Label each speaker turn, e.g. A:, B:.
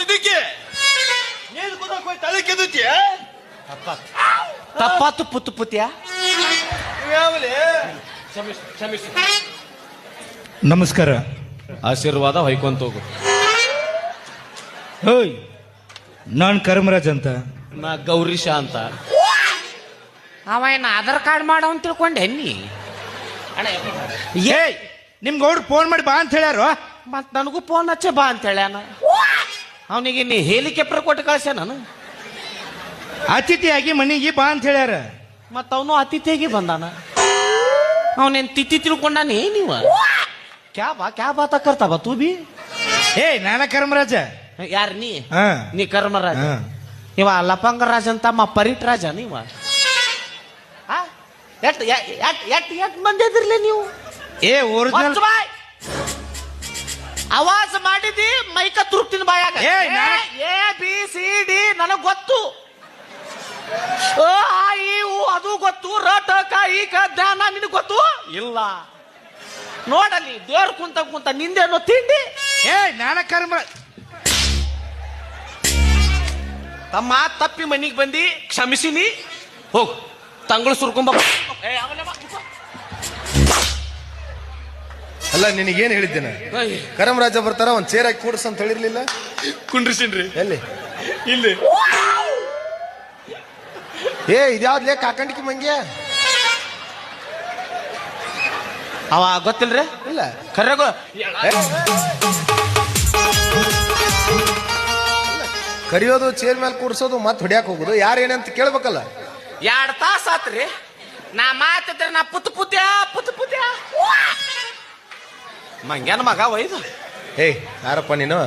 A: ಸಿದ್ದಿಕ್ಕೆ ನೀನು ಕೂದಕ್ಕೆ ಹೋಗಿ ತಲೆ ಕೆದುತ್ತೀಯ
B: ತಪ್ಪಾತು ಪುತ್ತು ಪುತ್ಯ
A: ಯಾವಲೇ
B: ಕ್ಷಮಿಸು
C: ನಮಸ್ಕಾರ.
B: ಆಶೀರ್ವಾದ ಹೊಯ್ಕೊಂತ ಹೋಗು.
C: ಓಯ್, ನಾನು ಕರ್ಮರಾಜ್ ಅಂತ.
B: ನಾ ಗೌರೀಶ ಅಂತ. ಅವ ಏನು ಆಧಾರ್ ಕಾರ್ಡ್ ಮಾಡೋ ಅಂತ ತಿಳ್ಕೊಂಡೆ ನೀ?
C: ಏಯ್, ನಿಮ್ ಗೌಡ್ರು ಫೋನ್ ಮಾಡಿ ಬಾ ಅಂತ ಹೇಳ್ಯಾರು.
B: ಮತ್ ನನಗೂ ಫೋನ್ ಹಚ್ಚೆ ಬಾ ಅಂತ ಹೇಳ್ಯಾನ. ಅವನಿಗೆ ನೀ ಹೆಲಿಕಾಪ್ಟರ್ ಕೊಟ್ಟು ಕಳ್ಸ್ಯ ನಾನು.
C: ಅತಿಥಿಯಾಗಿ ಮನೆಗೆ ಬಾ ಅಂತ ಹೇಳ್ಯಾರ.
B: ಮತ್ತ ಅವನು ಅತಿಥಿಯಾಗಿ ಬಂದಾನ. ಅವನೇನ್ ತಿಥಿ ತಿಳ್ಕೊಂಡಾನೆ ನೀವ? ಕ್ಯಾ ಬಾತ ಕರ್ತಾವ ತೂ ಬಿ?
C: ಏಯ್, ನಾನ ಕರ್ಮರಾಜ.
B: ಯಾರು ನೀ?
C: ಹಾ,
B: ನೀ ಕರ್ಮರಾಜ.
C: ಹಾ.
B: ಇವ ಲಪಂಗರಾಜ್ ಅಂತ ಪರಿಟ್ ರಾಜ ನೀವ? ಎಟ್ ಮಂದಿ ಅದಿರ್ಲಿ ನೀವು?
C: ಏ ಒರಿಜಿನಲ್
B: ಆವಾಜ್ ಮಾಡಿದಿ ಮೈಕ ತುರುಕ್ತಿನ ಬಾಯಾಗ.
C: ಏಯ್,
B: ಎ ಬಿ ಸಿ ಡಿ ನನಗ್ ಗೊತ್ತು. ಆ ಈ ಊ ಅದು ಗೊತ್ತು. ರ ಟ ಕ ಈ ಕ ಧ್ಯಾನ ನಿನಗ್ ಗೊತ್ತು ಇಲ್ಲ? ನೋಡಲ್ಲಿ ದೇವ್ರ ಕುಂತ ನಿಂದೇನೋ ತಿಂಡಿ.
C: ಏ ನಾನ ಕರ್ಮರಾಜ್.
B: ತಮ್ಮ ತಪ್ಪಿ ಮನಿಗೆ ಬಂದಿ, ಕ್ಷಮಿಸಿನಿ. ಹೋಗು ತಂಗಳು ಸುರ್ಕೊಂಬ.
A: ಅಲ್ಲ ನಿನಗೇನು ಹೇಳಿದ್ದೇನೆ? ಕರಮರಾಜ ಬರ್ತಾರ ಒಂದ್ ಚೇರ್ ಹಾಕಿ ಕೂಡ್ಸ ಅಂತ ಹೇಳಿರ್ಲಿಲ್ಲ?
B: ಕುಂಡ್ರಿಸಿನ್ರಿ.
A: ಎಲ್ಲಿ?
B: ಇಲ್ಲಿ.
A: ಏ ಇದ್ಯಾವ್ದ್ಲೇ ಕಾಕಂಡಿಕಿ ಮಂಗ್ಯ?
B: ಅವ ಗೊತ್ತಿಲ್ರಿ?
A: ಇಲ್ಲ
B: ಕರೆಗೋ
A: ಕರಿಯೋದು, ಚೇರ್ ಮೇಲೆ ಕೂಡ್ಸೋದು, ಮತ್ ಹೊಡ್ಯಾಕ್ ಹೋಗುದು. ಯಾರೇನಂತ ಕೇಳ್ಬೇಕಲ್ಲ.
B: 2 ತಾಸ ಆತ್ರಿ ನಾ ಮಾತಿದ್ರೆ. ನಾ ಪುತ್ಯ ಮಂಗ್ಯಾನ ಮಗ ಒಯ್ದು.
A: ಏಯ್ ಯಾರಪ್ಪ ನೀನು?